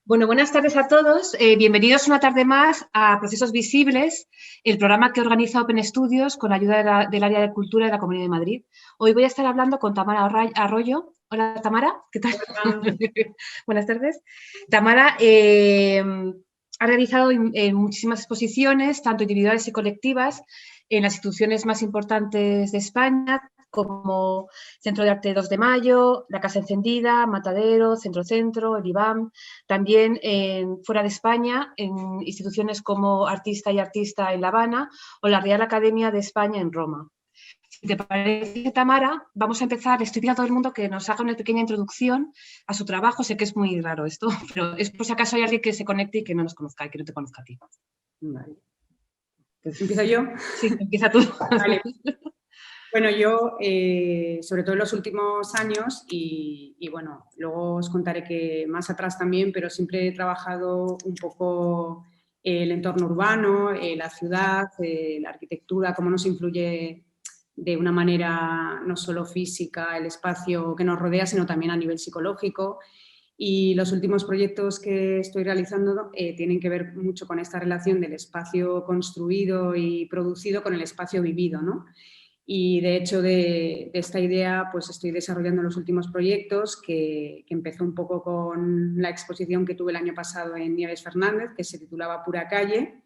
Bueno, buenas tardes a todos. Bienvenidos una tarde más a Procesos Visibles, el programa que organiza Open Studios con ayuda del área de cultura de la Comunidad de Madrid. Hoy voy a estar hablando con Tamara Arroyo. Hola, Tamara. ¿Qué tal? Hola. Buenas tardes. Tamara ha realizado muchísimas exposiciones, tanto individuales y colectivas, en las instituciones más importantes de España, como Centro de Arte 2 de Mayo, la Casa Encendida, Matadero, Centro, el IBAM, también fuera de España, en instituciones como Artista y Artista en La Habana o la Real Academia de España en Roma. Si te parece, Tamara, vamos a empezar. Estoy pidiendo a todo el mundo que nos haga una pequeña introducción a su trabajo. Sé que es muy raro esto, pero es por si acaso hay alguien que se conecte y que no nos conozca y que no te conozca a ti. Vale. Pues, ¿empiezo yo? Sí, empieza tú. Vale. Bueno, yo, sobre todo en los últimos años, y bueno, luego os contaré que más atrás también, pero siempre he trabajado un poco el entorno urbano, la ciudad, la arquitectura, cómo nos influye de una manera no solo física el espacio que nos rodea, sino también a nivel psicológico. Y los últimos proyectos que estoy realizando tienen que ver mucho con esta relación del espacio construido y producido con el espacio vivido, ¿no? Y de hecho de esta idea pues estoy desarrollando los últimos proyectos que empezó un poco con la exposición que tuve el año pasado en Nieves Fernández, que se titulaba Pura Calle,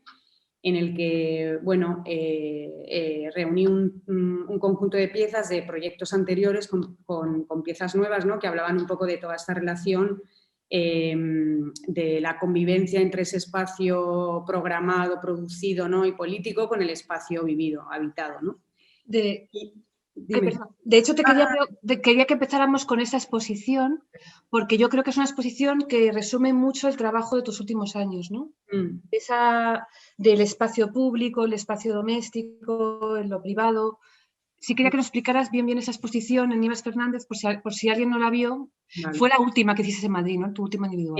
en el que bueno, reuní un conjunto de piezas de proyectos anteriores con piezas nuevas, ¿no? Que hablaban un poco de toda esta relación de la convivencia entre ese espacio programado, producido, ¿no? Y político con el espacio vivido, habitado, ¿no? De hecho, quería que empezáramos con esa exposición, porque yo creo que es una exposición que resume mucho el trabajo de tus últimos años, ¿no? Esa del espacio público, el espacio doméstico, en lo privado. Sí quería que nos explicaras bien esa exposición en Nieves Fernández, por si alguien no la vio. Vale. Fue la última que hiciste en Madrid, ¿no? Tu última individual.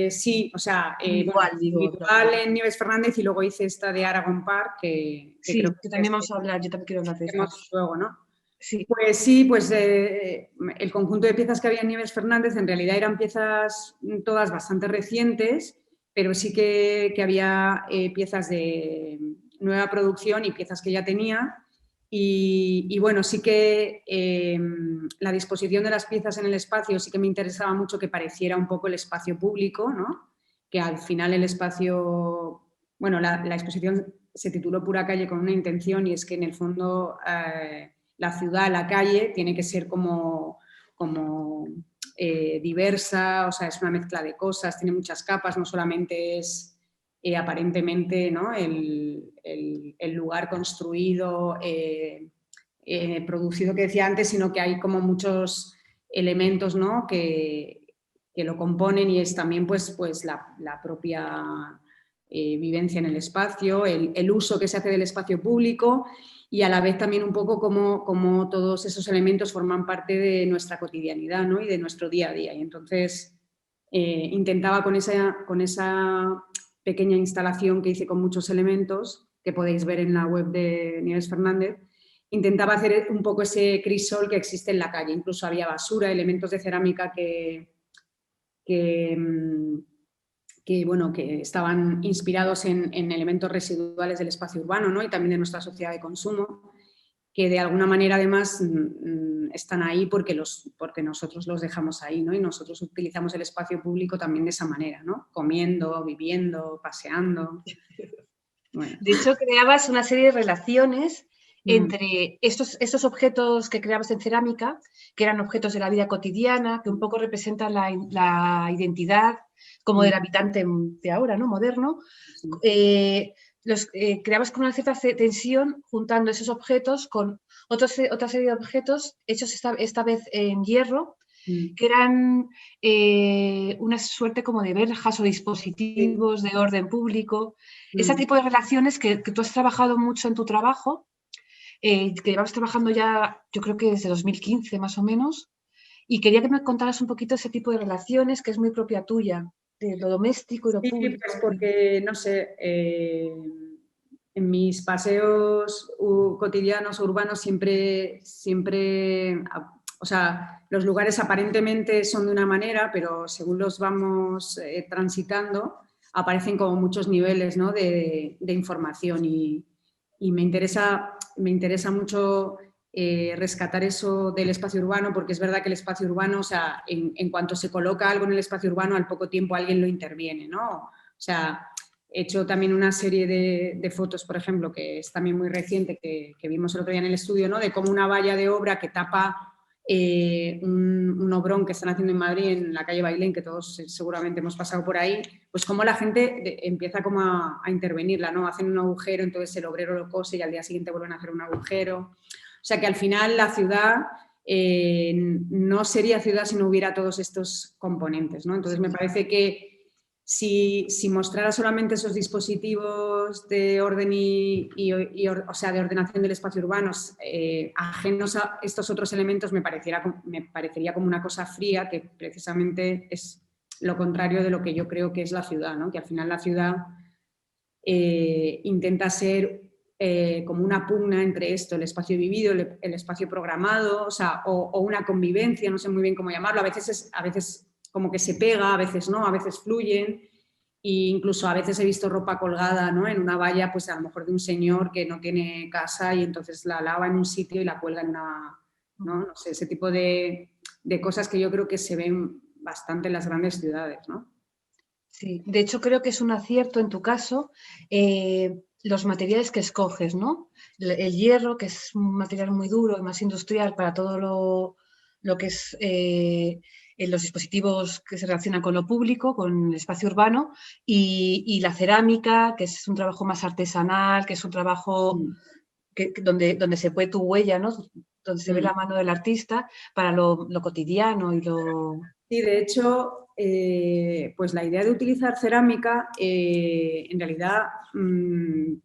Sí, o sea, individual en Nieves Fernández y luego hice esta de Aragon Park, que sí, creo que también vamos a hablar, yo también quiero hablar de esta. Luego, ¿no? Sí. Pues sí, pues el conjunto de piezas que había en Nieves Fernández en realidad eran piezas todas bastante recientes, pero sí que había piezas de nueva producción y piezas que ya tenía. Y bueno, sí que la disposición de las piezas en el espacio sí que me interesaba mucho que pareciera un poco el espacio público, ¿no? Que al final el espacio, bueno, la exposición se tituló Pura Calle con una intención y es que en el fondo la ciudad, la calle, tiene que ser como diversa, o sea, es una mezcla de cosas, tiene muchas capas, no solamente es aparentemente, ¿no? el lugar construido, producido que decía antes, sino que hay como muchos elementos, ¿no? que lo componen y es también pues la propia vivencia en el espacio, el uso que se hace del espacio público y a la vez también un poco como todos esos elementos forman parte de nuestra cotidianidad, ¿no? Y de nuestro día a día. Y entonces intentaba con esa pequeña instalación que hice con muchos elementos, que podéis ver en la web de Nieves Fernández, intentaba hacer un poco ese crisol que existe en la calle. Incluso había basura, elementos de cerámica que estaban inspirados en elementos residuales del espacio urbano, ¿no? Y también de nuestra sociedad de consumo, que de alguna manera además están ahí porque nosotros los dejamos ahí, ¿no? Y nosotros utilizamos el espacio público también de esa manera, ¿no? Comiendo, viviendo, paseando. Bueno. De hecho, creabas una serie de relaciones entre estos objetos que creabas en cerámica, que eran objetos de la vida cotidiana, que un poco representan la identidad como del habitante de ahora, ¿no? Moderno. Creabas con una cierta tensión juntando esos objetos con otra serie de objetos hechos esta vez en hierro, que eran una suerte como de verjas o dispositivos de orden público. Ese tipo de relaciones que tú has trabajado mucho en tu trabajo, que llevabas trabajando ya, yo creo que desde 2015 más o menos, y quería que me contaras un poquito ese tipo de relaciones que es muy propia tuya, de lo doméstico y lo público. Sí, pues porque, no sé, en mis paseos cotidianos urbanos siempre o sea, los lugares aparentemente son de una manera, pero según los vamos transitando, aparecen como muchos niveles, ¿no?, de información y me interesa mucho rescatar eso del espacio urbano, porque es verdad que el espacio urbano, o sea, en cuanto se coloca algo en el espacio urbano, al poco tiempo alguien lo interviene, ¿no? O sea, he hecho también una serie de fotos, por ejemplo, que es también muy reciente, que vimos el otro día en el estudio, ¿no?, de cómo una valla de obra que tapa un obrón que están haciendo en Madrid, en la calle Bailén, que todos seguramente hemos pasado por ahí, pues cómo la gente empieza como a intervenirla, ¿no? Hacen un agujero, entonces el obrero lo cose y al día siguiente vuelven a hacer un agujero. O sea que al final la ciudad no sería ciudad si no hubiera todos estos componentes, ¿no? Entonces me parece que si mostrara solamente esos dispositivos de orden o sea, de ordenación del espacio urbano ajenos a estos otros elementos, me parecería como una cosa fría, que precisamente es lo contrario de lo que yo creo que es la ciudad, ¿no? Que al final la ciudad intenta ser como una pugna entre esto, el espacio vivido, el espacio programado, o sea, o una convivencia, no sé muy bien cómo llamarlo, a veces como que se pega, a veces no, a veces fluyen, e incluso a veces he visto ropa colgada, ¿no?, en una valla, pues a lo mejor de un señor que no tiene casa y entonces la lava en un sitio y la cuelga en una, no sé, ese tipo de cosas que yo creo que se ven bastante en las grandes ciudades, ¿no? Sí, de hecho creo que es un acierto en tu caso los materiales que escoges, ¿no? El hierro, que es un material muy duro y más industrial para todo lo que es en los dispositivos que se relacionan con lo público, con el espacio urbano, y la cerámica, que es un trabajo más artesanal, que es un trabajo donde se ve tu huella, ¿no? Donde se ve la mano del artista para lo cotidiano y lo... Sí, de hecho, pues la idea de utilizar cerámica en realidad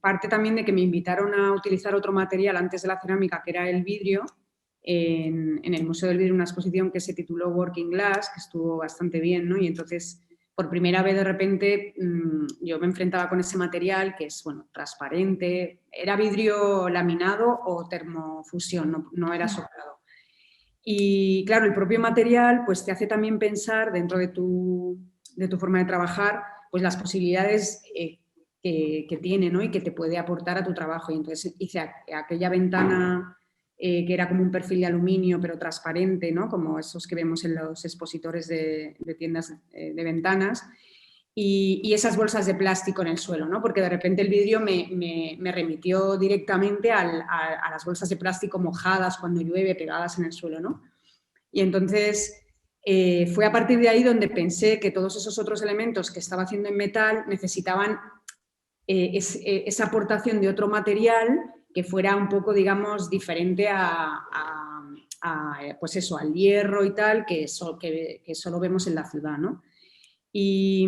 parte también de que me invitaron a utilizar otro material antes de la cerámica, que era el vidrio, en el Museo del Vidrio, una exposición que se tituló Working Glass, que estuvo bastante bien, ¿no? Y entonces, por primera vez de repente, yo me enfrentaba con ese material que es, bueno, transparente, era vidrio laminado o termofusión, no era soplado. Y claro, el propio material pues te hace también pensar dentro de tu forma de trabajar pues las posibilidades que tiene, ¿no?, y que te puede aportar a tu trabajo. Y entonces hice aquella ventana que era como un perfil de aluminio pero transparente, ¿no?, como esos que vemos en los expositores de tiendas de ventanas. Y esas bolsas de plástico en el suelo, ¿no?, porque de repente el vidrio me remitió directamente a las bolsas de plástico mojadas cuando llueve, pegadas en el suelo, ¿no? Y entonces fue a partir de ahí donde pensé que todos esos otros elementos que estaba haciendo en metal necesitaban esa aportación de otro material que fuera un poco, digamos, diferente pues eso, al hierro y tal, que solo vemos en la ciudad, ¿no? Y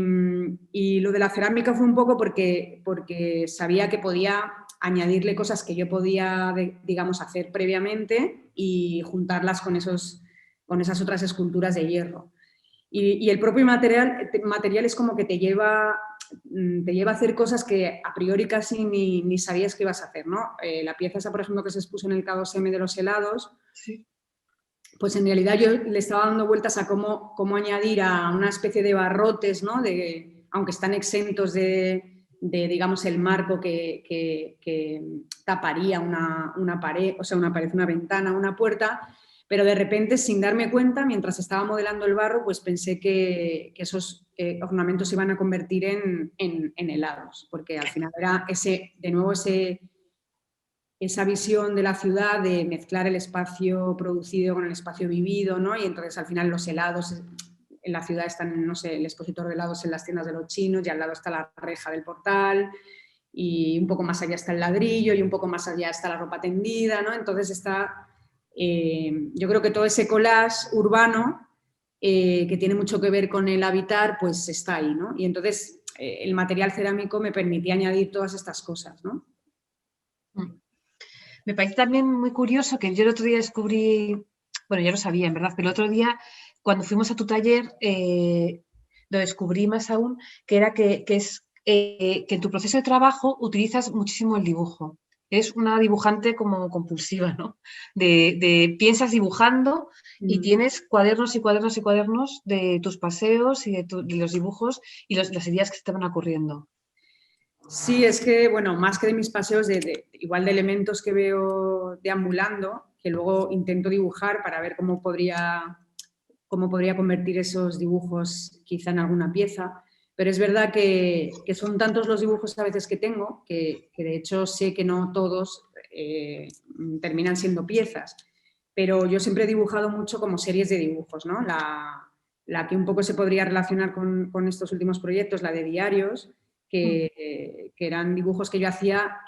lo de la cerámica fue un poco porque sabía que podía añadirle cosas que yo podía, digamos, hacer previamente y juntarlas con esas otras esculturas de hierro. Y el propio material es como que te lleva a hacer cosas que a priori casi ni sabías que ibas a hacer, ¿no? La pieza esa, por ejemplo, que se expuso en el K2M de los helados, sí, pues en realidad yo le estaba dando vueltas a cómo añadir a una especie de barrotes, ¿no?, aunque están exentos de digamos, el marco que taparía una pared, o sea, una ventana, una puerta, pero de repente, sin darme cuenta, mientras estaba modelando el barro, pues pensé que esos ornamentos se iban a convertir en helados, porque al final era esa visión de la ciudad de mezclar el espacio producido con el espacio vivido, ¿no? Y entonces al final los helados en la ciudad están, no sé, el expositor de helados en las tiendas de los chinos y al lado está la reja del portal y un poco más allá está el ladrillo y un poco más allá está la ropa tendida, ¿no? Entonces está, yo creo que todo ese collage urbano que tiene mucho que ver con el habitar, pues está ahí, ¿no? Y entonces el material cerámico me permitía añadir todas estas cosas, ¿no? Me parece también muy curioso que yo el otro día descubrí, bueno, ya lo sabía, en verdad, pero el otro día, cuando fuimos a tu taller, lo descubrí más aún, que era que en tu proceso de trabajo utilizas muchísimo el dibujo. eres una dibujante como compulsiva, ¿no? Piensas dibujando y tienes cuadernos y cuadernos y cuadernos de tus paseos y de los dibujos y las ideas que se te van ocurriendo. Sí, es que, bueno, más que de mis paseos, igual de elementos que veo deambulando, que luego intento dibujar para ver cómo podría convertir esos dibujos quizá en alguna pieza. Pero es verdad que son tantos los dibujos a veces que tengo que de hecho sé que no todos terminan siendo piezas. Pero yo siempre he dibujado mucho como series de dibujos, ¿no? La que un poco se podría relacionar con estos últimos proyectos, la de diarios, que eran dibujos que yo hacía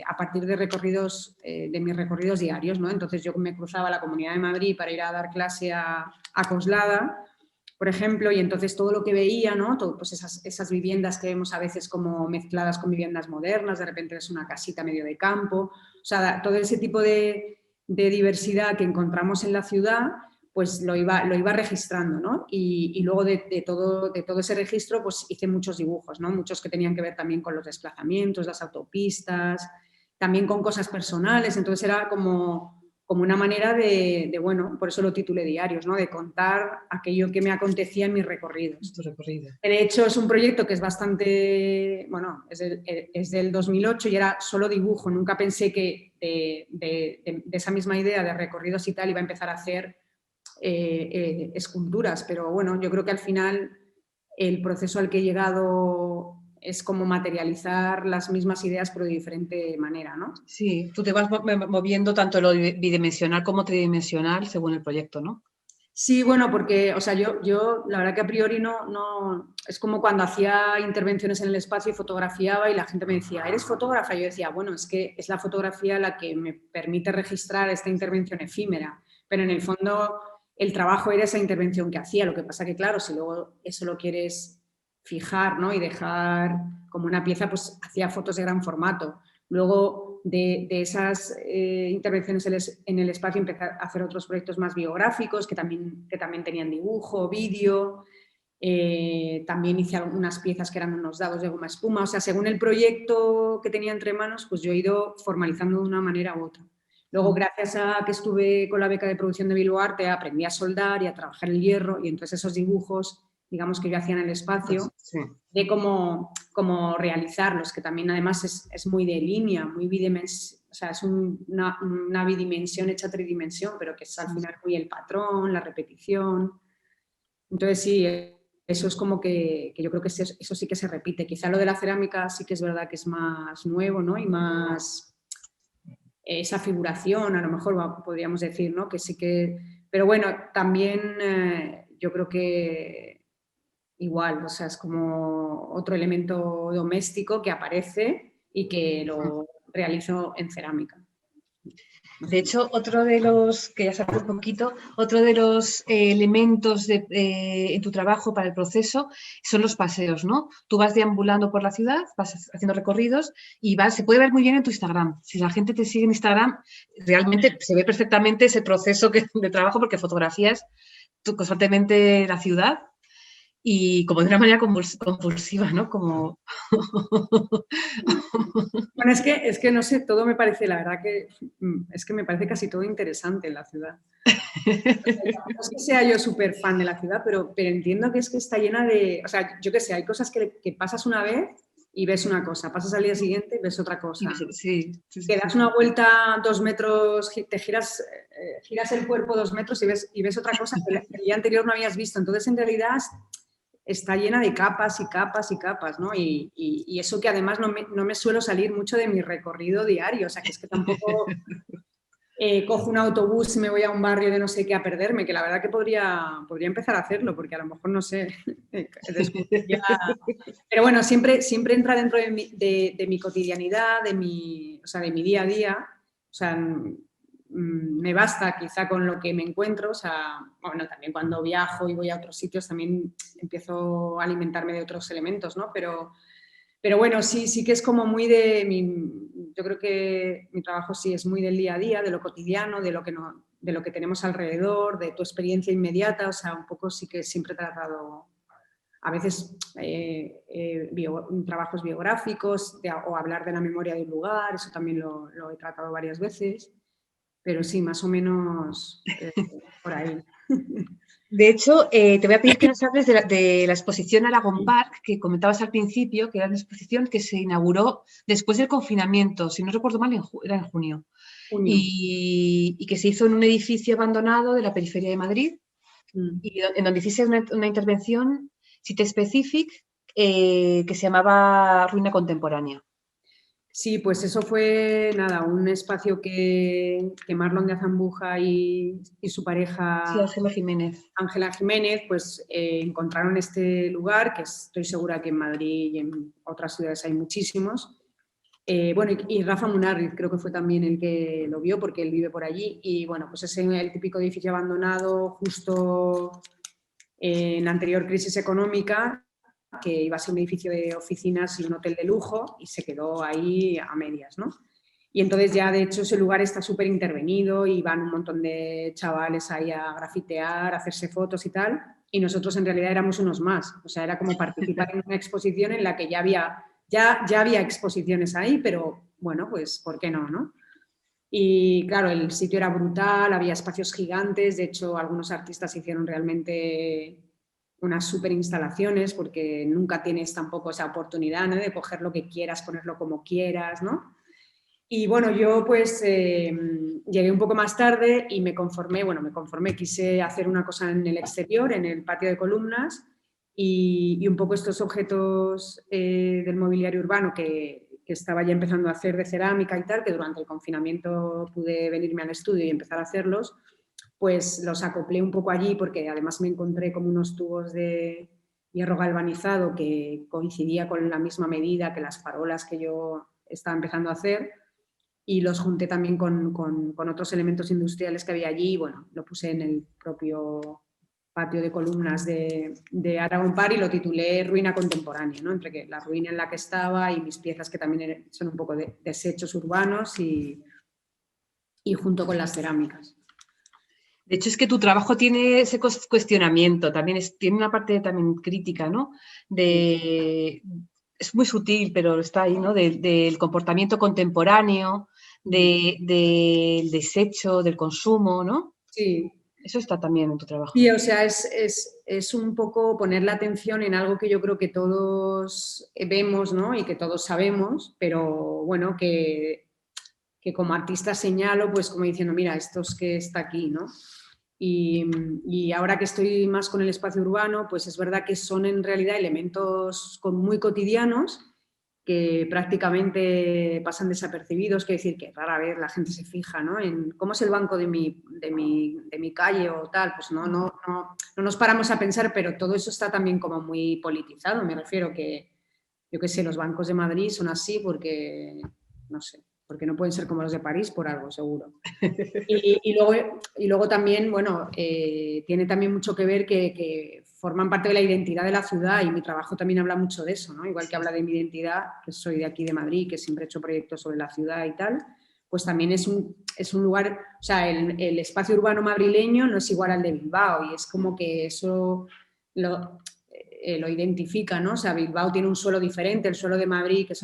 a partir de recorridos, de mis recorridos diarios, ¿no? Entonces yo me cruzaba la Comunidad de Madrid para ir a dar clase a Coslada, por ejemplo, y entonces todo lo que veía, ¿no? Pues esas viviendas que vemos a veces como mezcladas con viviendas modernas, de repente es una casita medio de campo, o sea, todo ese tipo de diversidad que encontramos en la ciudad, pues lo iba registrando, ¿no? Y luego de todo ese registro, pues hice muchos dibujos, ¿no? Muchos que tenían que ver también con los desplazamientos, las autopistas, también con cosas personales, entonces era como una manera bueno, por eso lo titulé Diarios, ¿no? De contar aquello que me acontecía en mis recorridos. De hecho, es un proyecto que es bastante, bueno, es del 2008 y era solo dibujo. Nunca pensé que de esa misma idea de recorridos y tal iba a empezar a hacer esculturas, pero bueno, yo creo que al final el proceso al que he llegado es como materializar las mismas ideas pero de diferente manera, ¿no? Sí, tú te vas moviendo tanto lo bidimensional como tridimensional según el proyecto, ¿no? Sí, bueno, porque, o sea, yo la verdad que a priori no, es como cuando hacía intervenciones en el espacio y fotografiaba y la gente me decía, ¿eres fotógrafa? Y yo decía, bueno, es que es la fotografía la que me permite registrar esta intervención efímera, pero en el fondo el trabajo era esa intervención que hacía, lo que pasa que, claro, si luego eso lo quieres fijar, ¿no? Y dejar como una pieza, pues hacía fotos de gran formato. Luego de esas intervenciones en el espacio empecé a hacer otros proyectos más biográficos que también tenían dibujo, vídeo. También hice algunas piezas que eran unos dados de goma espuma. O sea, según el proyecto que tenía entre manos, pues yo he ido formalizando de una manera u otra. Luego, gracias a que estuve con la beca de producción de Bilbao Arte, aprendí a soldar y a trabajar el hierro y entonces esos dibujos, digamos, que yo hacía en el espacio, sí, de cómo realizarlos, que también además es muy de línea, muy bidimensional, o sea, es una bidimensión hecha tridimensión, pero que es al final muy el patrón, la repetición. Entonces sí, eso es como que yo creo que eso sí que se repite. Quizá lo de la cerámica sí que es verdad que es más nuevo, ¿no? Y más esa figuración, a lo mejor podríamos decir, ¿no? Que sí que... Pero bueno, también yo creo que igual, o sea, es como otro elemento doméstico que aparece y que lo realizo en cerámica. De hecho, otro de los, que ya sabes un poquito, otro de los elementos en tu trabajo para el proceso son los paseos, ¿no? Tú vas deambulando por la ciudad, vas haciendo recorridos y se puede ver muy bien en tu Instagram. Si la gente te sigue en Instagram, realmente se ve perfectamente ese proceso de trabajo porque fotografías constantemente la ciudad y como de una manera compulsiva, ¿no? Como... Bueno, es que no sé, todo me parece, la verdad que es que me parece casi todo interesante en la ciudad. No es que sea yo súper fan de la ciudad, pero entiendo que es que está llena de, o sea, yo qué sé, hay cosas que pasas una vez y ves una cosa, pasas al día siguiente y ves otra cosa. Sí, Te das una vuelta 2 metros, te giras el cuerpo 2 metros y ves otra cosa que el día anterior no habías visto. Entonces, en realidad, está llena de capas y capas y capas, ¿no? Y eso que además no me suelo salir mucho de mi recorrido diario, o sea, que es que tampoco cojo un autobús y me voy a un barrio de no sé qué a perderme, que la verdad que podría empezar a hacerlo, porque a lo mejor, no sé, pero bueno, siempre entra dentro de mi cotidianidad, o sea, de mi día a día, o sea, me basta quizá con lo que me encuentro, o sea, bueno, también cuando viajo y voy a otros sitios también empiezo a alimentarme de otros elementos, ¿no? Pero bueno, sí que es como muy yo creo que mi trabajo sí es muy del día a día, de lo cotidiano, de lo que tenemos alrededor, de tu experiencia inmediata, o sea, un poco sí que siempre he tratado a veces trabajos biográficos o hablar de la memoria de un lugar, eso también lo he tratado varias veces, pero sí, más o menos por ahí. De hecho, te voy a pedir que nos hables de la exposición Aragon Park, que comentabas al principio, que era una exposición que se inauguró después del confinamiento, si no recuerdo mal, era en junio, y que se hizo en un edificio abandonado de la periferia de Madrid, y en donde hiciste una intervención site specific que se llamaba Ruina Contemporánea. Sí, pues eso fue, nada, un espacio que Marlon de Azambuja y su pareja sí, Ángela Jiménez, pues encontraron este lugar, que estoy segura que en Madrid y en otras ciudades hay muchísimos. Bueno, y Rafa Munarriz creo que fue también el que lo vio, porque él vive por allí. Y bueno, pues es el típico edificio abandonado justo en la anterior crisis económica, que iba a ser un edificio de oficinas y un hotel de lujo, y se quedó ahí a medias, ¿no? Y entonces ya, de hecho, ese lugar está súper intervenido y van un montón de chavales ahí a grafitear, a hacerse fotos y tal, y nosotros en realidad éramos unos más. O sea, era como participar en una exposición en la que ya había exposiciones ahí, pero bueno, pues ¿por qué no, no? Y claro, el sitio era brutal, había espacios gigantes, de hecho algunos artistas hicieron realmente unas súper instalaciones porque nunca tienes tampoco esa oportunidad, ¿no?, de coger lo que quieras, ponerlo como quieras, ¿no? Y bueno, yo pues llegué un poco más tarde y me conformé, quise hacer una cosa en el exterior, en el patio de columnas, y un poco estos objetos del mobiliario urbano que estaba ya empezando a hacer de cerámica y tal, que durante el confinamiento pude venirme al estudio y empezar a hacerlos, pues los acoplé un poco allí porque además me encontré como unos tubos de hierro galvanizado que coincidía con la misma medida que las farolas que yo estaba empezando a hacer, y los junté también con otros elementos industriales que había allí. Bueno, lo puse en el propio patio de columnas de Aragon Park y lo titulé Ruina Contemporánea, ¿no? Entre que la ruina en la que estaba y mis piezas, que también son un poco de desechos urbanos, y junto con las cerámicas. De hecho, es que tu trabajo tiene ese cuestionamiento, también tiene una parte también crítica, ¿no? Es muy sutil, pero está ahí, ¿no? Del comportamiento contemporáneo, del desecho, del consumo, ¿no? Sí. Eso está también en tu trabajo. Sí, o sea, es un poco poner la atención en algo que yo creo que todos vemos, ¿no?, y que todos sabemos, pero bueno, que como artista señalo, pues como diciendo, mira, esto es que está aquí, ¿no? Y ahora que estoy más con el espacio urbano, pues es verdad que son en realidad elementos muy cotidianos que prácticamente pasan desapercibidos, que decir que rara vez la gente se fija, ¿no?, en cómo es el banco de mi calle o tal, pues no nos paramos a pensar, pero todo eso está también como muy politizado. Me refiero que, yo qué sé, los bancos de Madrid son así porque, no sé, porque no pueden ser como los de París por algo, seguro. Y luego también, bueno, tiene también mucho que ver que forman parte de la identidad de la ciudad, y mi trabajo también habla mucho de eso, ¿no? Igual que habla de mi identidad, que soy de aquí de Madrid, que siempre he hecho proyectos sobre la ciudad y tal, pues también es un lugar, o sea, el espacio urbano madrileño no es igual al de Bilbao, y es como que eso lo identifica, ¿no? O sea, Bilbao tiene un suelo diferente, el suelo de Madrid, que es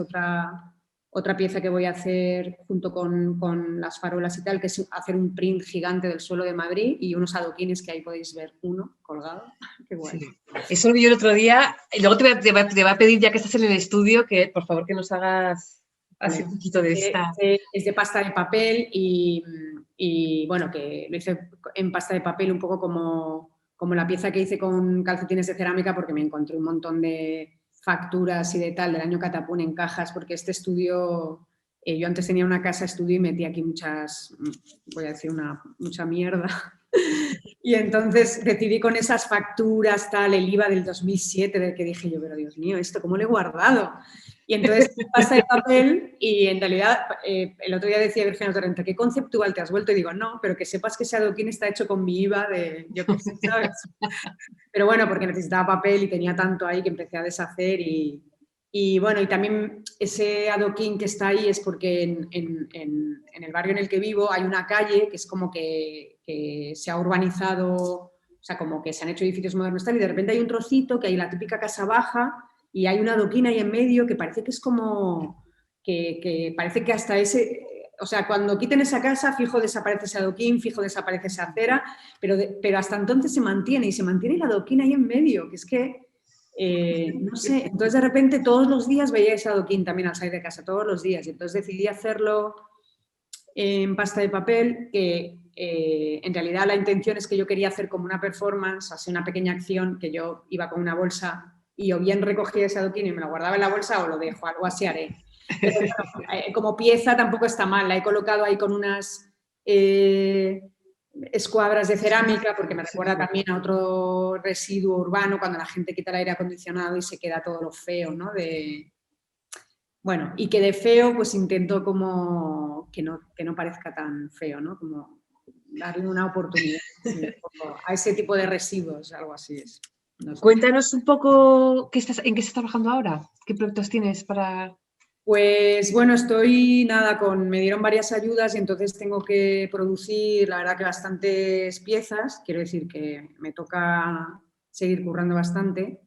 otra pieza que voy a hacer junto con las farolas y tal, que es hacer un print gigante del suelo de Madrid y unos adoquines que ahí podéis ver uno colgado. Qué guay. Sí. Eso lo vi yo el otro día. Y luego te va a pedir, ya que estás en el estudio, que por favor que nos hagas así un poquito de esta. Es de pasta de papel y bueno, que lo hice en pasta de papel un poco como la pieza que hice con calcetines de cerámica, porque me encontré un montón de facturas y de tal del año Catapún en cajas, porque este estudio, yo antes tenía una casa estudio y metí aquí voy a decir mucha mierda. Y entonces decidí con esas facturas, tal, el IVA del 2007, del que dije yo, pero Dios mío, ¿esto cómo lo he guardado? Y entonces pasta de papel, y en realidad el otro día decía Virginia Torrente, ¿qué conceptual te has vuelto? Y digo, no, pero que sepas que ese adoquín está hecho con mi IVA de, yo qué sé, ¿sabes? Pero bueno, porque necesitaba papel y tenía tanto ahí que empecé a deshacer, y bueno, y también ese adoquín que está ahí es porque en el barrio en el que vivo hay una calle que es como que se ha urbanizado o sea, como que se han hecho edificios modernos tal, y de repente hay un trocito que hay la típica casa baja y hay una adoquín ahí en medio que parece que es como, que parece que hasta ese... O sea, cuando quiten esa casa, fijo desaparece ese adoquín, fijo desaparece esa acera, pero hasta entonces se mantiene, y se mantiene la adoquín ahí en medio, que es que, no sé, entonces de repente todos los días veía ese adoquín también al salir de casa, todos los días, y entonces decidí hacerlo en pasta de papel, que en realidad la intención es que yo quería hacer como una performance, así una pequeña acción, que yo iba con una bolsa y o bien recogía ese adoquín y me lo guardaba en la bolsa o lo dejo, algo así haré. Pero bueno, como pieza tampoco está mal, la he colocado ahí con unas escuadras de cerámica porque me recuerda también a otro residuo urbano cuando la gente quita el aire acondicionado y se queda todo lo feo, ¿no? Bueno, y que de feo pues intento como que no parezca tan feo, ¿no? Como darle una oportunidad a ese tipo de residuos, algo así es. No sé. Cuéntanos un poco en qué estás trabajando ahora, qué proyectos tienes para... Pues bueno, me dieron varias ayudas y entonces tengo que producir, la verdad que bastantes piezas, quiero decir que me toca seguir currando bastante.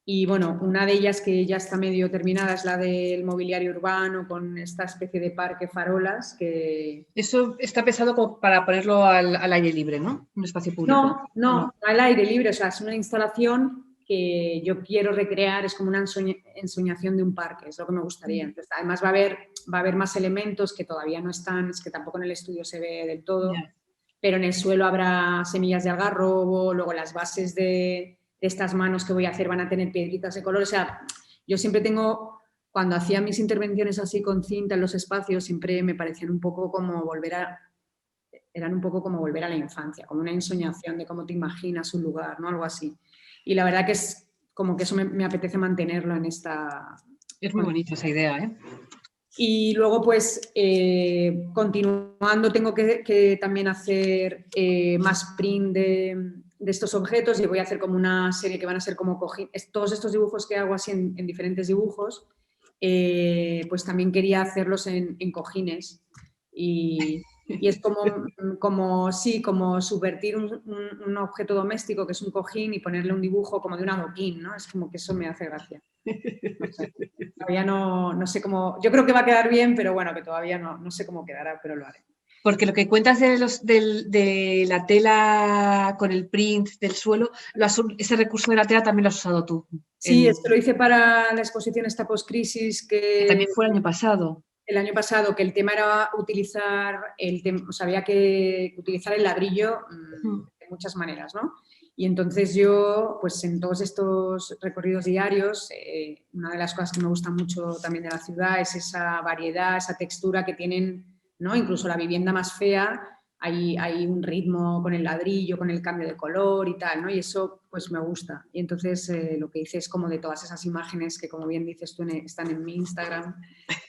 Y bueno, una de ellas que ya está medio terminada es la del mobiliario urbano con esta especie de parque farolas que... Eso está pensado como para ponerlo al aire libre, ¿no? Un espacio público. No, al aire libre, o sea, es una instalación que yo quiero recrear, es como una ensoñación de un parque, es lo que me gustaría. Entonces, además va a haber más elementos que todavía no están, es que tampoco en el estudio se ve del todo, pero en el suelo habrá semillas de algarrobo, luego las bases de estas manos que voy a hacer van a tener piedritas de color, o sea, yo siempre tengo, cuando hacía mis intervenciones así con cinta en los espacios, siempre me parecían un poco como eran un poco como volver a la infancia, como una ensoñación de cómo te imaginas un lugar, ¿no? Algo así. Y la verdad que es como que eso me apetece mantenerlo en esta... Es muy bonita esa idea, ¿eh? Y luego, pues, continuando, tengo que también hacer más print de estos objetos y voy a hacer como una serie que van a ser como cojines. Todos estos dibujos que hago así en diferentes dibujos, pues también quería hacerlos en cojines. Y es como subvertir un objeto doméstico que es un cojín y ponerle un dibujo como de un adoquín, ¿no? Es como que eso me hace gracia. No sé. Todavía no sé cómo... Yo creo que va a quedar bien, pero bueno, que todavía no sé cómo quedará, pero lo haré. Porque lo que cuentas de la tela con el print del suelo, ese recurso de la tela también lo has usado tú. Sí, esto lo hice para la exposición esta post-crisis que también fue el año pasado. El año pasado, que el tema era utilizar o sea, había que utilizar el ladrillo de muchas maneras, ¿no? Y entonces yo, pues en todos estos recorridos diarios, una de las cosas que me gusta mucho también de la ciudad es esa variedad, esa textura que tienen, ¿no? Incluso la vivienda más fea, hay un ritmo con el ladrillo, con el cambio de color y tal, ¿no? Y eso pues me gusta. Y entonces lo que hice es como de todas esas imágenes que, como bien dices tú, están en mi Instagram,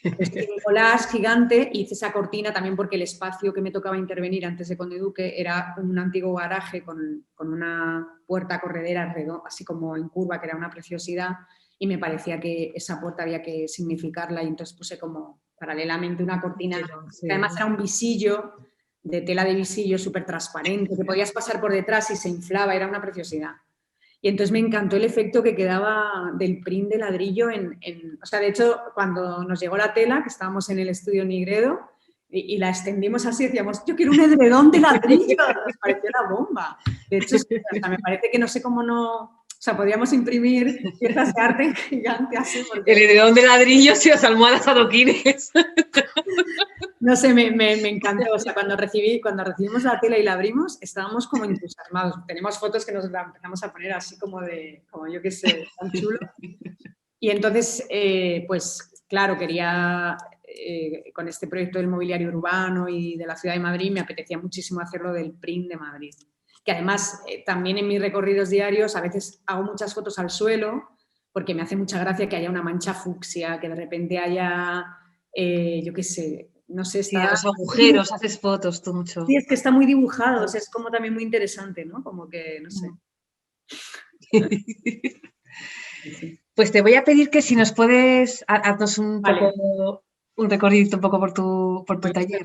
pues, un collage gigante, hice esa cortina también porque el espacio que me tocaba intervenir antes de Conde Duque era un antiguo garaje con una puerta corredera así como en curva, que era una preciosidad, y me parecía que esa puerta había que significarla y entonces puse como paralelamente una cortina, que además era un visillo de tela de visillo súper transparente, que podías pasar por detrás y se inflaba, era una preciosidad. Y entonces me encantó el efecto que quedaba del print de ladrillo o sea, de hecho, cuando nos llegó la tela, que estábamos en el estudio Nigredo, y la extendimos así, decíamos, yo quiero un edredón de ladrillo, nos pareció la bomba. De hecho, hasta me parece que no sé cómo no... O sea, podríamos imprimir piezas de arte gigante así. Porque... El edredón de ladrillos y las almohadas adoquines. No sé, me encantó. O sea, cuando recibimos la tela y la abrimos, estábamos como entusiasmados. Tenemos fotos que nos la empezamos a poner así como yo qué sé, tan chulo. Y entonces, pues claro, quería, con este proyecto del mobiliario urbano y de la ciudad de Madrid, me apetecía muchísimo hacerlo del print de Madrid. Que además, también en mis recorridos diarios, a veces hago muchas fotos al suelo, porque me hace mucha gracia que haya una mancha fucsia, que de repente haya, yo qué sé, no sé, está... Sí, los agujeros, haces fotos tú mucho. Sí, es que está muy dibujado, o sea, es como también muy interesante, ¿no? Como que, no sé. Pues te voy a pedir que si nos puedes, haznos un poco un recorrido un poco por tu taller.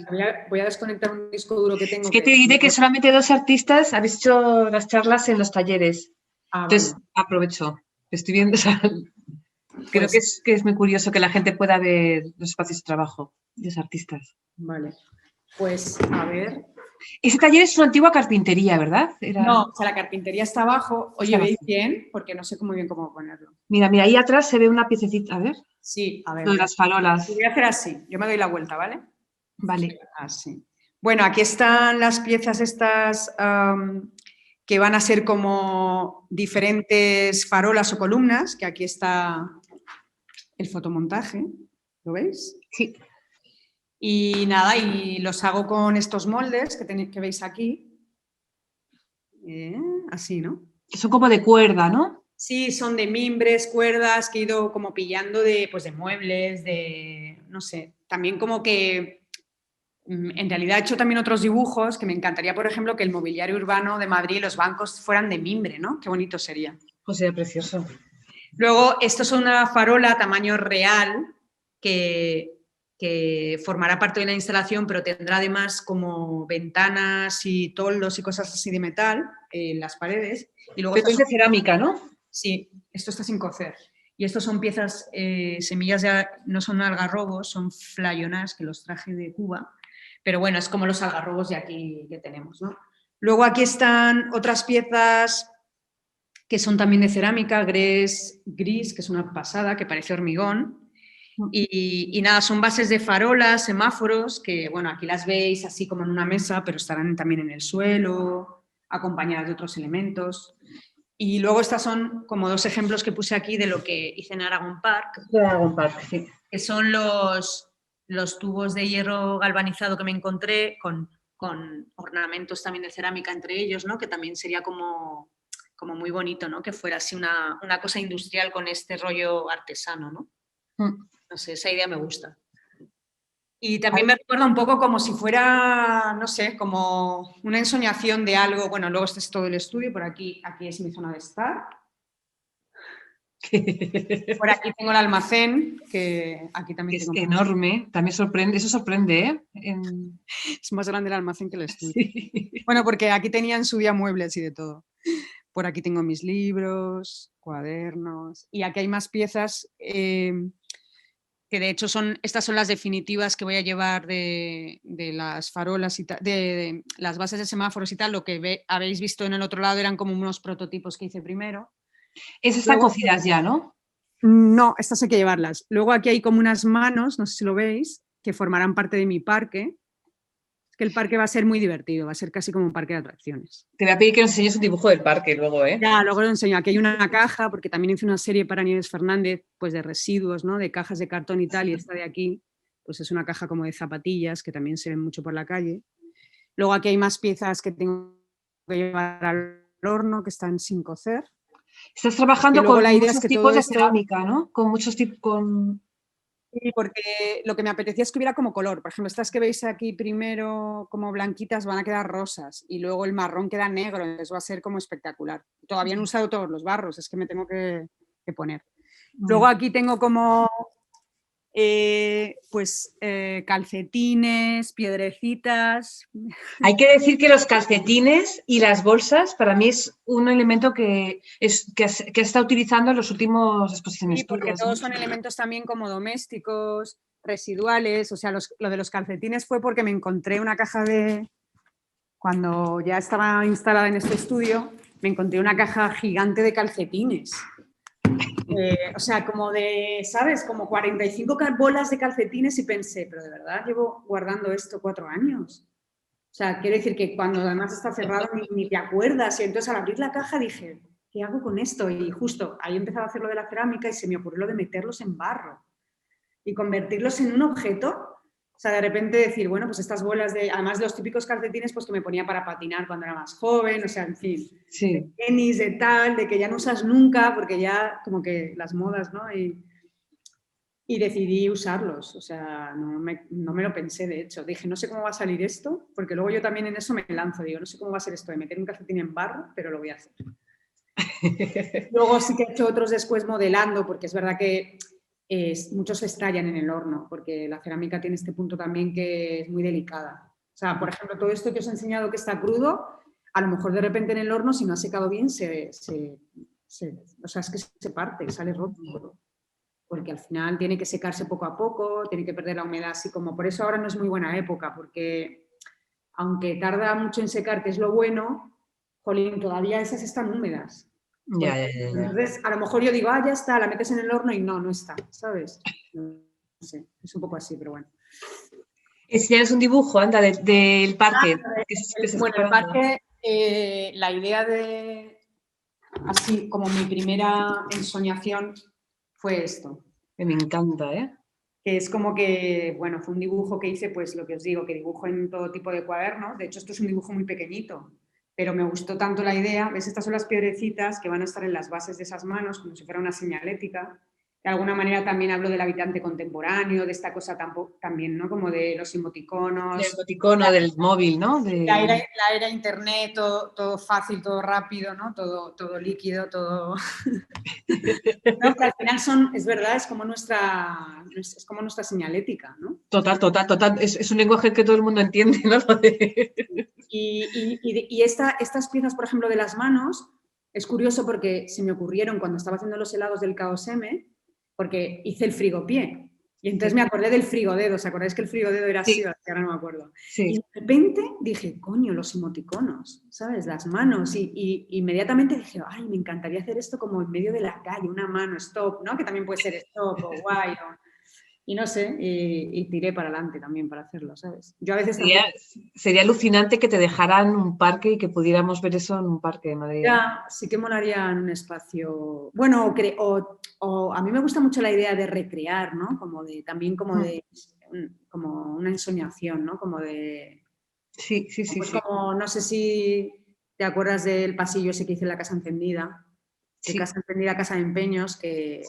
Voy a desconectar un disco duro que tengo. Es que te diré que solamente 2 artistas habéis hecho las charlas en los talleres. Entonces, Vale. aprovecho. Estoy viendo, o sea, creo Pues, que es muy curioso que la gente pueda ver los espacios de trabajo de los artistas. vale. Pues, a ver. Ese taller es una antigua carpintería, ¿verdad? No, o sea, la carpintería está abajo. Oye, ¿veis bien? Porque no sé muy bien cómo ponerlo. Mira, ahí atrás se ve una piececita. A ver. Sí, a ver. Lo de las farolas. Voy a hacer así. Yo me doy la vuelta, ¿vale? Vale. Así. Bueno, aquí están las piezas estas que van a ser como diferentes farolas o columnas, que aquí está el fotomontaje. ¿Lo veis? Sí. Y nada, y los hago con estos moldes que veis aquí. Así, ¿no? Son como de cuerda, ¿no? Sí, son de mimbres, cuerdas que he ido como pillando de muebles, no sé, también como que en realidad he hecho también otros dibujos que me encantaría, por ejemplo, que el mobiliario urbano de Madrid, los bancos fueran de mimbre, ¿no? Qué bonito sería. Pues sería precioso. Luego, esto es una farola tamaño real que formará parte de la instalación, pero tendrá además como ventanas y toldos y cosas así de metal en las paredes. Y luego Pero es de cerámica, ¿no? Sí, esto está sin cocer. Y estos son piezas, semillas no son algarrobos, son flayonas que los traje de Cuba. Pero bueno, es como los algarrobos de aquí que tenemos, ¿no? Luego aquí están otras piezas que son también de cerámica, gris, que es una pasada, que parece hormigón. Y nada, son bases de farolas, semáforos, que bueno, aquí las veis así como en una mesa, pero estarán también en el suelo, acompañadas de otros elementos. Y luego estas son como 2 ejemplos que puse aquí de lo que hice en Aragon Park, Sí. que son los tubos de hierro galvanizado que me encontré con ornamentos también de cerámica entre ellos, ¿no? Que también sería como muy bonito, ¿no? Que fuera así una cosa industrial con este rollo artesano, ¿no? No sé, esa idea me gusta. Y también me recuerda un poco como si fuera, no sé, como una ensoñación de algo. Bueno, luego este es todo el estudio, por aquí es mi zona de estar. Por aquí tengo el almacén, que aquí también es tengo. enorme, también sorprende, eso sorprende, ¿eh? Es más grande el almacén que el estudio. Sí. Bueno, porque aquí tenía en su día muebles y de todo. Por aquí tengo mis libros, cuadernos, y aquí hay más piezas que de hecho estas son las definitivas que voy a llevar de las farolas y de las bases de semáforos y tal. Lo que habéis visto en el otro lado eran como unos prototipos que hice primero. Esas están cocidas ya, ¿no? No, estas hay que llevarlas. Luego aquí hay como unas manos, no sé si lo veis, que formarán parte de mi parque. Es que el parque va a ser muy divertido, va a ser casi como un parque de atracciones. Te voy a pedir que nos enseñes un dibujo del parque luego, ¿eh? Ya, luego lo enseño. Aquí hay una caja, porque también hice una serie para Nieves Fernández, pues de residuos, ¿no? De cajas de cartón y tal, y esta de aquí, pues es una caja como de zapatillas, que también se ven mucho por la calle. Luego aquí hay más piezas que tengo que llevar al horno, que están sin cocer. Estás trabajando con la idea muchos es que tipos todo de esto... cerámica, ¿no? Con muchos tipos... Sí, porque lo que me apetecía es que hubiera como color. Por ejemplo, estas que veis aquí primero como blanquitas van a quedar rosas y luego el marrón queda negro, entonces va a ser como espectacular. Todavía no he usado todos los barros, es que me tengo que poner. Luego aquí tengo como calcetines, piedrecitas. Hay que decir que los calcetines y las bolsas para mí es un elemento que está utilizando en los últimos exposiciones. Sí, porque todos son elementos también como domésticos, residuales. O sea, lo de los calcetines fue porque me encontré una caja de... Cuando ya estaba instalada en este estudio, me encontré una caja gigante de calcetines. O sea, como de, ¿sabes? Como 45 bolas de calcetines y pensé, pero de verdad llevo guardando esto 4 años. O sea, quiere decir que cuando además está cerrado ni te acuerdas. Y entonces al abrir la caja dije, ¿qué hago con esto? Y justo ahí empezaba a hacer lo de la cerámica y se me ocurrió lo de meterlos en barro y convertirlos en un objeto. O sea, de repente decir, bueno, pues estas bolas además de los típicos calcetines, pues que me ponía para patinar cuando era más joven, o sea, en fin, sí. De tenis, de tal, de que ya no usas nunca, porque ya como que las modas, ¿no? Y decidí usarlos, o sea, no me lo pensé, de hecho. Dije, no sé cómo va a salir esto, porque luego yo también en eso me lanzo, digo, no sé cómo va a ser esto de meter un calcetín en barro, pero lo voy a hacer. Luego sí que he hecho otros después modelando, porque es verdad que muchos se estallan en el horno, porque la cerámica tiene este punto también que es muy delicada. O sea, por ejemplo, todo esto que os he enseñado que está crudo, a lo mejor de repente en el horno, si no ha secado bien, o sea, es que se parte, sale roto. Porque al final tiene que secarse poco a poco, tiene que perder la humedad, así como por eso ahora no es muy buena época, porque aunque tarda mucho en secar, que es lo bueno, jolín, todavía esas están húmedas. Ya. Entonces, a lo mejor yo digo, ya está, la metes en el horno y no está, ¿sabes? No sé, es un poco así, pero bueno. Enseñaros un dibujo, anda, del parque. Bueno, el parque, la idea de, así como mi primera ensoñación fue esto. Que me encanta, ¿eh? Que es como que, bueno, fue un dibujo que hice, pues lo que os digo, que dibujo en todo tipo de cuadernos. De hecho, esto es un dibujo muy pequeñito, pero me gustó tanto la idea. ¿Ves? Estas son las piedrecitas que van a estar en las bases de esas manos, como si fuera una señalética. De alguna manera también hablo del habitante contemporáneo, de esta cosa también, ¿no? Como de los emoticonos. Del emoticono, del móvil, ¿no? La era internet, todo fácil, todo rápido, ¿no? Todo líquido, todo... No, que al final es verdad, es como nuestra señalética, ¿no? Total. Es un lenguaje que todo el mundo entiende, ¿no? Y estas piezas, por ejemplo, de las manos, es curioso porque se me ocurrieron cuando estaba haciendo los helados del Caos M, porque hice el frigopié. Y entonces me acordé del frigodedo. ¿Os acordáis que el frigodedo era así? Ahora no me acuerdo. Sí. Y de repente dije, coño, los emoticonos, ¿sabes? Las manos. Y inmediatamente dije, ay, me encantaría hacer esto como en medio de la calle, una mano, stop, ¿no? Que también puede ser stop o guay. Y no sé, y tiré para adelante también para hacerlo, ¿sabes? Yo a veces sería alucinante que te dejaran un parque y que pudiéramos ver eso en un parque de Madrid. Ya, sí que molaría en un espacio... Bueno, o a mí me gusta mucho la idea de recrear, ¿no? También como una ensoñación, ¿no? Como de... Sí. Pues como, no sé si te acuerdas del pasillo ese que hice en la Casa Encendida, de Casa Encendida a Casa de Empeños, que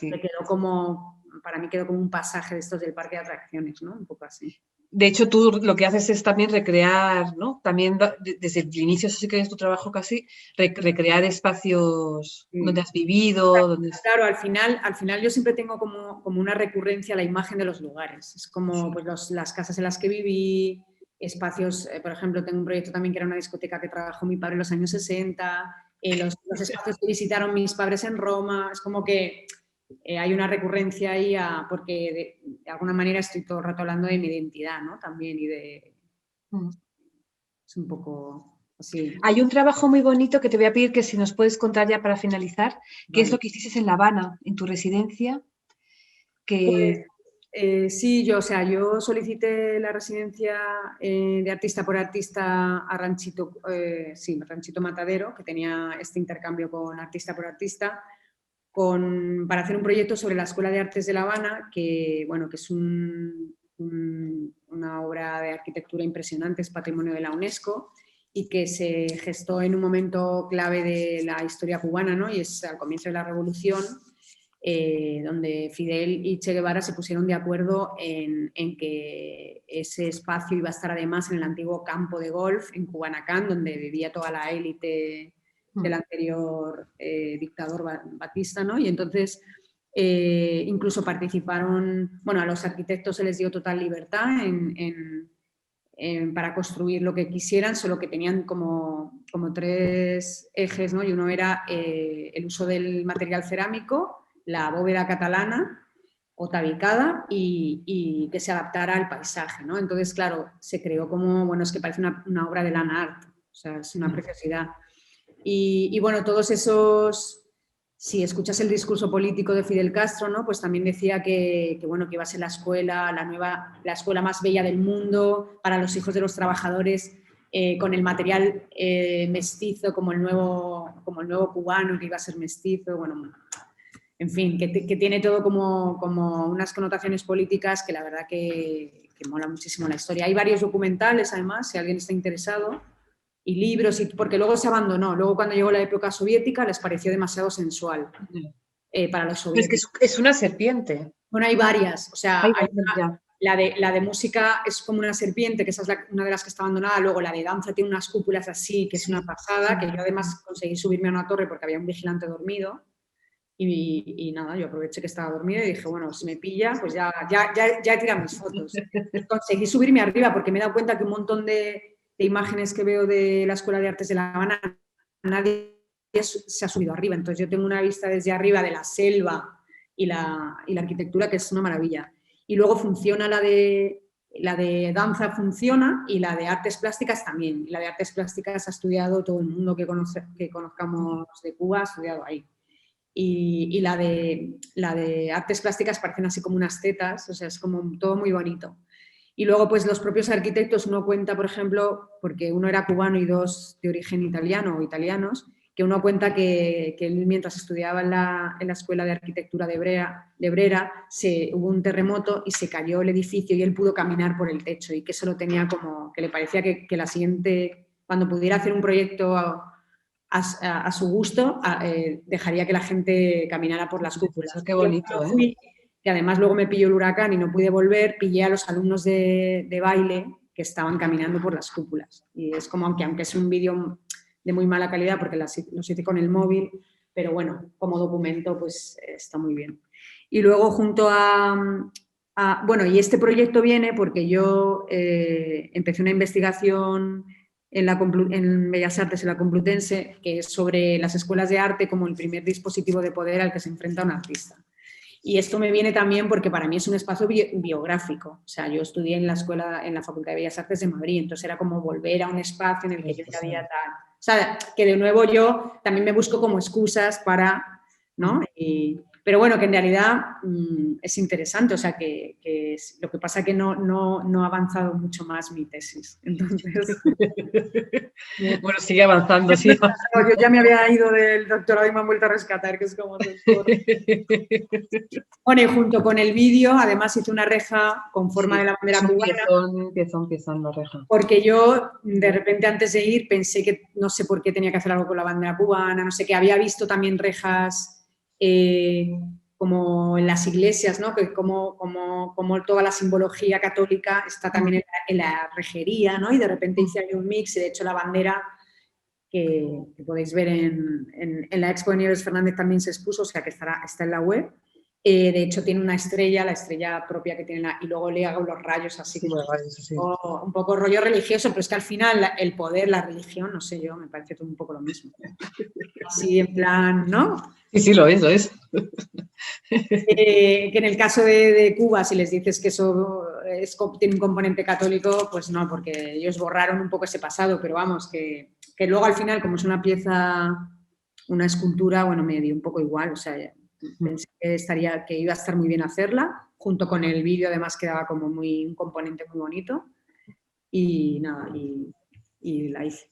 me quedó como... Para mí quedó como un pasaje de estos del parque de atracciones, ¿no? Un poco así. De hecho, tú lo que haces es también recrear, ¿no? También desde el inicio, eso sí que es tu trabajo casi, recrear espacios donde has vivido. Claro, al final yo siempre tengo como una recurrencia a la imagen de los lugares. Es como pues, las casas en las que viví, espacios, por ejemplo, tengo un proyecto también que era una discoteca que trabajó mi padre en los años 60, los espacios que visitaron mis padres en Roma. Es como que hay una recurrencia ahí porque de alguna manera estoy todo el rato hablando de mi identidad, ¿no? También es un poco así. Hay un trabajo muy bonito que te voy a pedir que si nos puedes contar ya para finalizar, que es lo que hiciste en La Habana, en tu residencia. Sí, yo solicité la residencia de artista por artista a Ranchito Matadero, que tenía este intercambio con artista por artista, para hacer un proyecto sobre la Escuela de Artes de La Habana, que es una obra de arquitectura impresionante, es patrimonio de la UNESCO, y que se gestó en un momento clave de la historia cubana, ¿no? Y es al comienzo de la Revolución, donde Fidel y Che Guevara se pusieron de acuerdo en que ese espacio iba a estar además en el antiguo campo de golf en Cubanacán, donde vivía toda la élite del anterior dictador Batista, ¿no? Y entonces incluso participaron, a los arquitectos se les dio total libertad para construir lo que quisieran, solo que tenían como 3 ejes, ¿no? Y uno era el uso del material cerámico, la bóveda catalana o tabicada y que se adaptara al paisaje, ¿no? Entonces, claro, se creó como, es que parece una obra de land art, o sea, es una preciosidad. Y todos esos, si escuchas el discurso político de Fidel Castro, ¿no? Pues también decía que iba a ser la escuela más bella del mundo para los hijos de los trabajadores, con el material mestizo como el nuevo cubano, que iba a ser mestizo, en fin, que tiene todo como unas connotaciones políticas que la verdad que mola muchísimo la historia. Hay varios documentales, además, si alguien está interesado, y libros, porque luego se abandonó. Luego, cuando llegó la época soviética, les pareció demasiado sensual para los soviéticos. Es que es una serpiente. Bueno, hay varias. O sea, la de música es como una serpiente, que esa es una de las que está abandonada. Luego, la de danza tiene unas cúpulas así, que es una pasada, que yo además conseguí subirme a una torre porque había un vigilante dormido. Y nada, yo aproveché que estaba dormida y dije, bueno, si me pilla, pues ya he tirado mis fotos. Conseguí subirme arriba porque me he dado cuenta que un montón de imágenes que veo de la Escuela de Artes de La Habana, nadie se ha subido arriba. Entonces yo tengo una vista desde arriba de la selva y la arquitectura que es una maravilla. Y luego funciona la de danza funciona y la de artes plásticas también. Y la de artes plásticas ha estudiado todo el mundo que conozcamos de Cuba, ha estudiado ahí. Y la de artes plásticas parecen así como unas tetas, o sea, es como todo muy bonito. Y luego, pues los propios arquitectos, uno cuenta, por ejemplo, porque uno era cubano y dos de origen italiano o italianos, que uno cuenta que él, mientras estudiaba en la Escuela de Arquitectura de Brera, hubo un terremoto y se cayó el edificio y él pudo caminar por el techo y que eso lo tenía como, que le parecía que la siguiente, cuando pudiera hacer un proyecto a su gusto, dejaría que la gente caminara por las cúpulas. Qué bonito, ¿eh? Que además luego me pilló el huracán y no pude volver, pillé a los alumnos de baile que estaban caminando por las cúpulas. Y es como, aunque es un vídeo de muy mala calidad porque los hice con el móvil, pero bueno, como documento pues está muy bien. Y luego junto bueno, y este proyecto viene porque yo empecé una investigación en Bellas Artes, en la Complutense, que es sobre las escuelas de arte como el primer dispositivo de poder al que se enfrenta un artista. Y esto me viene también porque para mí es un espacio biográfico. O sea, yo estudié en la Facultad de Bellas Artes de Madrid, entonces era como volver a un espacio en el que yo ya había tal. O sea, que de nuevo yo también me busco como excusas para, ¿no? Pero bueno, que en realidad es interesante, o sea, que lo que pasa es que no ha avanzado mucho más mi tesis. Entonces... Bueno, sigue avanzando, sí. Yo ya me había ido del doctorado y me han vuelto a rescatar, que es como... Bueno, y junto con el vídeo, además hice una reja con forma de la bandera cubana. Piezón la reja. Porque yo, de repente, antes de ir, pensé que no sé por qué tenía que hacer algo con la bandera cubana, no sé qué. Había visto también rejas como en las iglesias, ¿no? Que como toda la simbología católica está también en la rejería, ¿no? Y de repente hice ahí un mix y, de hecho, la bandera que podéis ver en la Expo de Nieves Fernández también se expuso, o sea que está en la web. De hecho, tiene una estrella, la estrella propia que tiene, y luego le hago los rayos así, sí, como sí. Un poco rollo religioso, pero es que al final el poder, la religión, no sé yo, me parece todo un poco lo mismo. Así en plan, ¿no? Sí, lo es. Que en el caso de Cuba, si les dices que eso tiene un componente católico, pues no, porque ellos borraron un poco ese pasado, pero vamos, que luego al final, como es una pieza, una escultura, bueno, me dio un poco igual, o sea, pensé que iba a estar muy bien hacerla, junto con el vídeo además quedaba como un componente muy bonito y nada, y la hice.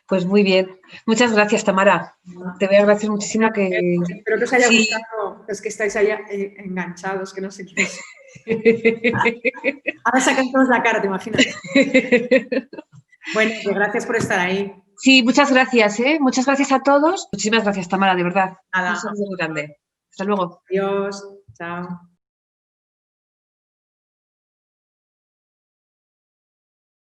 Pues muy bien. Muchas gracias, Tamara. Te voy a agradecer muchísimo que... Espero que os haya gustado, es que estáis ahí enganchados, que no sé qué es. Ahora sacan todos la cara, ¿te imaginas? Bueno, pues gracias por estar ahí. Sí, muchas gracias, ¿eh? Muchas gracias a todos. Muchísimas gracias, Tamara, de verdad. Nada. Un saludo muy grande. Hasta luego. Adiós. Chao.